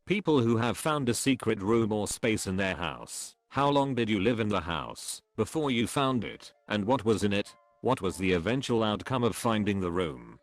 People who have found a secret room or space in their house. How long did you live in the house before you found it, and what was in it? What was the eventual outcome of finding the room?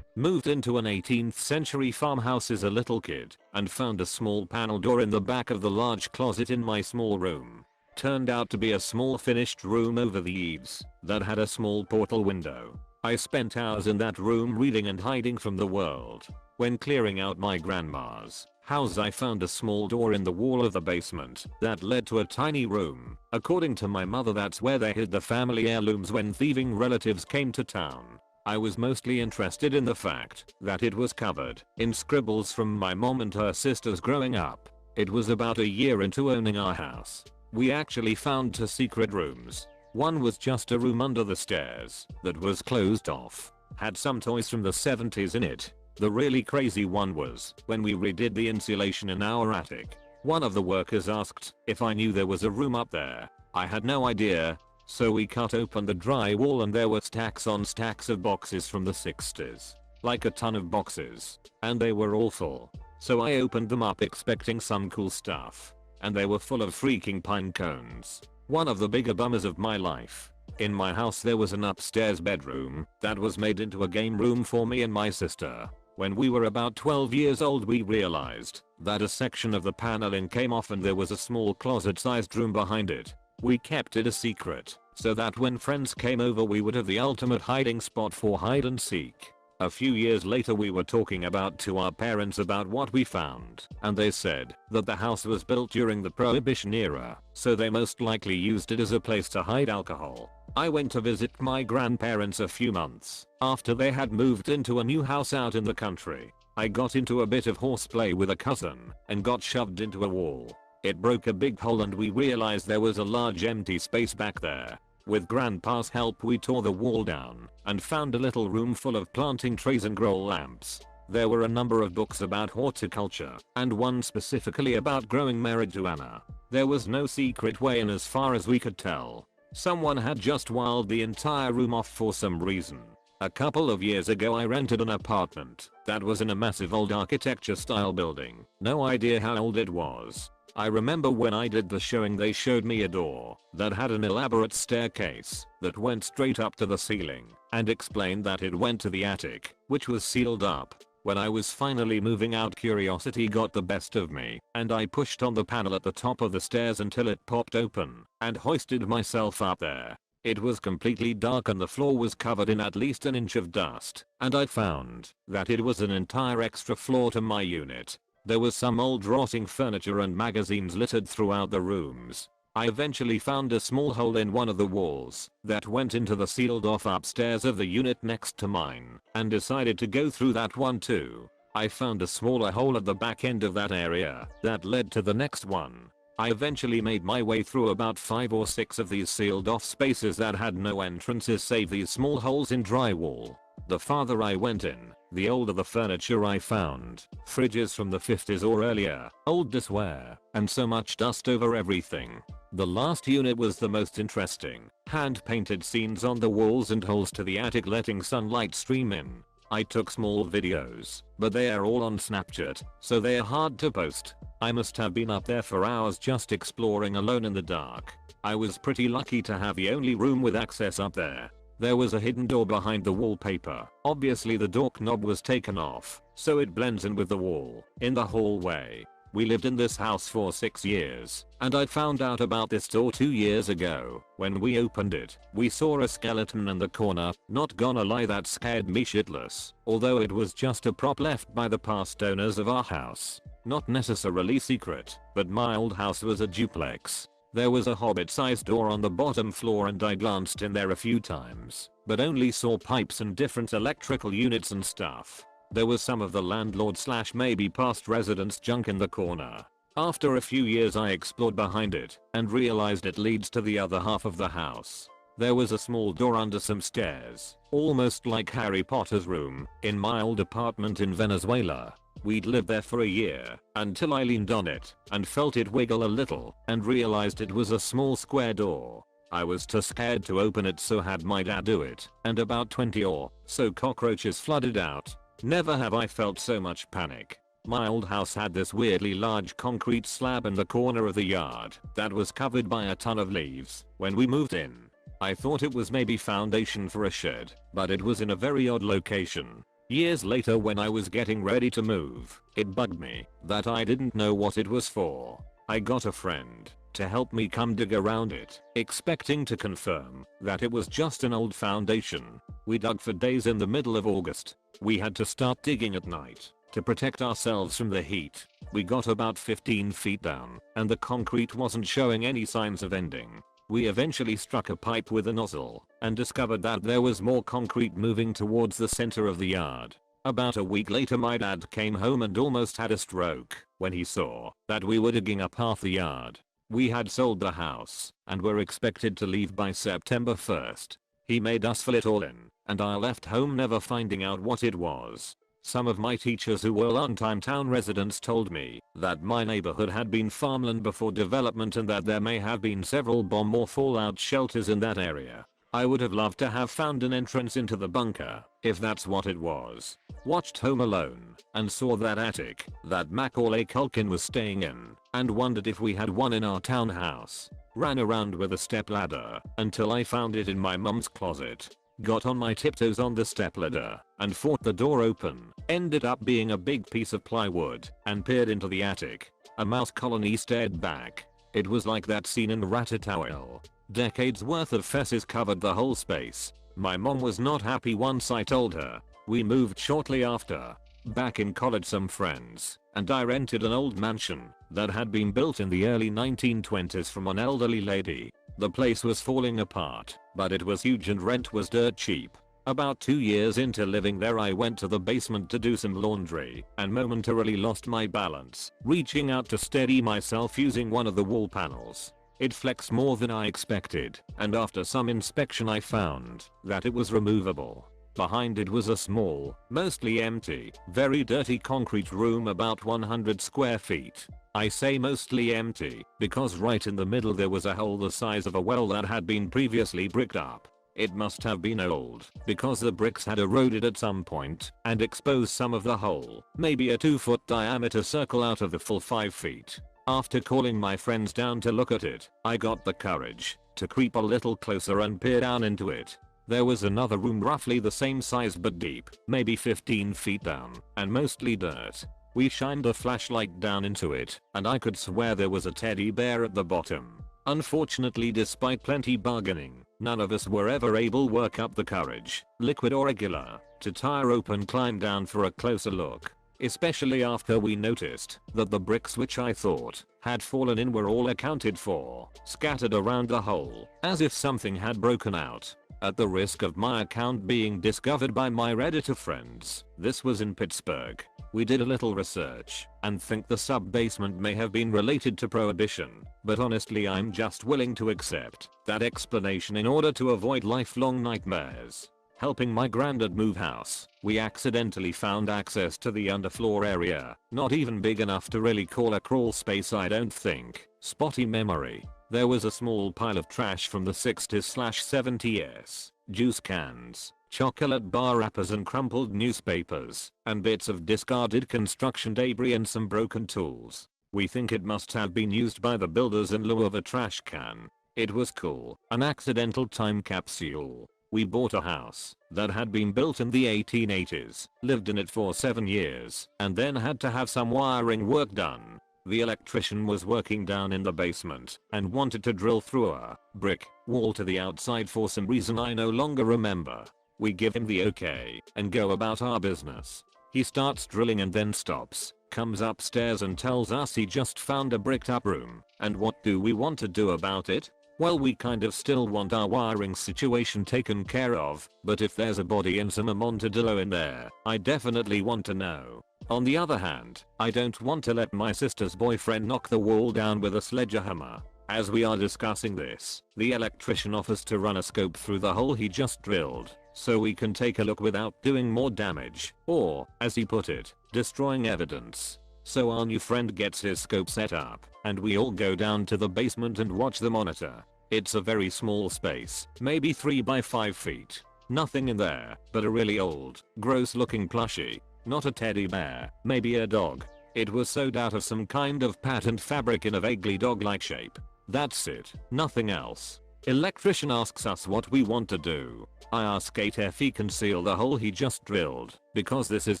Moved into an 18th century farmhouse as a little kid and found a small panel door in the back of the large closet in my small room. Turned out to be a small finished room over the eaves that had a small portal window. I spent hours in that room reading and hiding from the world. When clearing out my grandma's house, I found a small door in the wall of the basement that led to a tiny room. According to my mother, that's where they hid the family heirlooms when thieving relatives came to town. I was mostly interested in the fact that it was covered in scribbles from my mom and her sisters growing up. It was about a year into owning our house. We actually found 2 secret rooms. One was just a room under the stairs that was closed off. Had some toys from the 70s in it. The really crazy one was when we redid the insulation in our attic. One of the workers asked if I knew there was a room up there. I had no idea. So we cut open the drywall and there were stacks on stacks of boxes from the 60s. Like a ton of boxes. And they were all full. So I opened them up expecting some cool stuff. And they were full of freaking pine cones. One of the bigger bummers of my life. In my house there was an upstairs bedroom that was made into a game room for me and my sister. When we were about 12 years old, we realized that a section of the paneling came off and there was a small closet-sized room behind it. We kept it a secret so that when friends came over we would have the ultimate hiding spot for hide and seek. A few years later we were talking to our parents about what we found, and they said that the house was built during the Prohibition era, so they most likely used it as a place to hide alcohol. I went to visit my grandparents a few months after they had moved into a new house out in the country. I got into a bit of horseplay with a cousin and got shoved into a wall. It broke a big hole and we realized there was a large empty space back there. With grandpa's help we tore the wall down and found a little room full of planting trays and grow lamps. There were a number of books about horticulture and one specifically about growing marijuana. There was no secret way in as far as we could tell. Someone had just walled the entire room off for some reason. A couple of years ago I rented an apartment that was in a massive old architecture style building. No idea how old it was. I remember when I did the showing they showed me a door that had an elaborate staircase that went straight up to the ceiling and explained that it went to the attic, which was sealed up. When I was finally moving out, curiosity got the best of me and I pushed on the panel at the top of the stairs until it popped open and hoisted myself up there. It was completely dark and the floor was covered in at least an inch of dust, and I found that it was an entire extra floor to my unit. There was some old rotting furniture and magazines littered throughout the rooms. I eventually found a small hole in one of the walls that went into the sealed off upstairs of the unit next to mine and decided to go through that one too. I found a smaller hole at the back end of that area that led to the next one. I eventually made my way through about 5 or 6 of these sealed off spaces that had no entrances save these small holes in drywall. The farther I went in, the older the furniture I found. Fridges from the 50s or earlier, old dishware, and so much dust over everything. The last unit was the most interesting. Hand painted scenes on the walls and holes to the attic letting sunlight stream in. I took small videos, but they are all on Snapchat, so they are hard to post. I must have been up there for hours just exploring alone in the dark. I was pretty lucky to have the only room with access up there. There was a hidden door behind the wallpaper. Obviously the door knob was taken off, so it blends in with the wall. In the hallway. We lived in this house for 6 years, and I found out about this door 2 years ago. When we opened it, we saw a skeleton in the corner. Not gonna lie, that scared me shitless, although it was just a prop left by the past owners of our house. Not necessarily secret, but my old house was a duplex. There was a hobbit-sized door on the bottom floor and I glanced in there a few times, but only saw pipes and different electrical units and stuff. There was some of the landlord / maybe past residents junk in the corner. After a few years I explored behind it and realized it leads to the other half of the house. There was a small door under some stairs, almost like Harry Potter's room, in my old apartment in Venezuela. We'd lived there for a year until I leaned on it and felt it wiggle a little and realized it was a small square door. I was too scared to open it, so had my dad do it, and about 20 or so cockroaches flooded out. Never have I felt so much panic. My old house had this weirdly large concrete slab in the corner of the yard that was covered by a ton of leaves when we moved in. I thought it was maybe foundation for a shed, but it was in a very odd location. Years later when I was getting ready to move, it bugged me that I didn't know what it was for. I got a friend to help me come dig around it, expecting to confirm that it was just an old foundation. We dug for days in the middle of August. We had to start digging at night to protect ourselves from the heat. We got about 15 feet down and the concrete wasn't showing any signs of ending. We eventually struck a pipe with a nozzle and discovered that there was more concrete moving towards the center of the yard. About a week later my dad came home and almost had a stroke when he saw that we were digging up half the yard. We had sold the house and were expected to leave by September 1st. He made us fill it all in and I left home never finding out what it was. Some of my teachers who were long-time town residents told me that my neighborhood had been farmland before development and that there may have been several bomb or fallout shelters in that area. I would have loved to have found an entrance into the bunker, if that's what it was. Watched Home Alone and saw that attic that Macaulay Culkin was staying in and wondered if we had one in our townhouse. Ran around with a stepladder until I found it in my mum's closet. Got on my tiptoes on the stepladder and fought the door open. Ended up being a big piece of plywood and peered into the attic. A mouse colony stared back. It was like that scene in Ratatouille. Decades worth of fesses covered the whole space. My mom was not happy once I told her. We moved shortly after. Back in college some friends and I rented an old mansion that had been built in the early 1920s from an elderly lady. The place was falling apart, but it was huge and rent was dirt cheap. About 2 years into living there I went to the basement to do some laundry and momentarily lost my balance, reaching out to steady myself using one of the wall panels. It flexed more than I expected, and after some inspection I found that it was removable. Behind it was a small, mostly empty, very dirty concrete room about 100 square feet. I say mostly empty because right in the middle there was a hole the size of a well that had been previously bricked up. It must have been old because the bricks had eroded at some point and exposed some of the hole, maybe a 2-foot diameter circle out of the full 5 feet. After calling my friends down to look at it, I got the courage to creep a little closer and peer down into it. There was another room roughly the same size but deep, maybe 15 feet down, and mostly dirt. We shined a flashlight down into it, and I could swear there was a teddy bear at the bottom. Unfortunately, despite plenty bargaining, none of us were ever able to work up the courage, liquid or regular, to tear open climb down for a closer look. Especially after we noticed that the bricks which I thought had fallen in were all accounted for, scattered around the hole, as if something had broken out. At the risk of my account being discovered by my Redditor friends, this was in Pittsburgh. We did a little research and think the sub-basement may have been related to Prohibition, but honestly I'm just willing to accept that explanation in order to avoid lifelong nightmares. Helping my granddad move house, we accidentally found access to the underfloor area, not even big enough to really call a crawl space I don't think. Spotty memory. There was a small pile of trash from the 60s/70s, juice cans, chocolate bar wrappers and crumpled newspapers, and bits of discarded construction debris and some broken tools. We think it must have been used by the builders in lieu of a trash can. It was cool, an accidental time capsule. We bought a house that had been built in the 1880s, lived in it for 7 years, and then had to have some wiring work done. The electrician was working down in the basement and wanted to drill through a brick wall to the outside for some reason I no longer remember. We give him the okay and go about our business. He starts drilling and then stops, comes upstairs and tells us he just found a bricked up room, and what do we want to do about it? Well, we kind of still want our wiring situation taken care of, but if there's a body and some Amontadillo in there, I definitely want to know. On the other hand, I don't want to let my sister's boyfriend knock the wall down with a sledgehammer. As we are discussing this, the electrician offers to run a scope through the hole he just drilled, so we can take a look without doing more damage, or, as he put it, destroying evidence. So our new friend gets his scope set up, and we all go down to the basement and watch the monitor. It's a very small space, maybe 3 by 5 feet. Nothing in there, but a really old, gross looking plushie. Not a teddy bear, maybe a dog. It was sewed out of some kind of patent fabric in a vaguely dog-like shape. That's it, nothing else. Electrician asks us what we want to do. I ask 8 if he can seal the hole he just drilled, because this is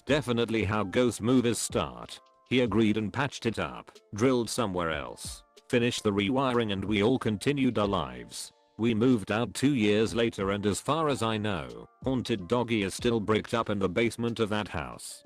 definitely how ghost movies start. He agreed and patched it up, drilled somewhere else, finished the rewiring, and we all continued our lives. We moved out 2 years later, and as far as I know, Haunted Doggy is still bricked up in the basement of that house.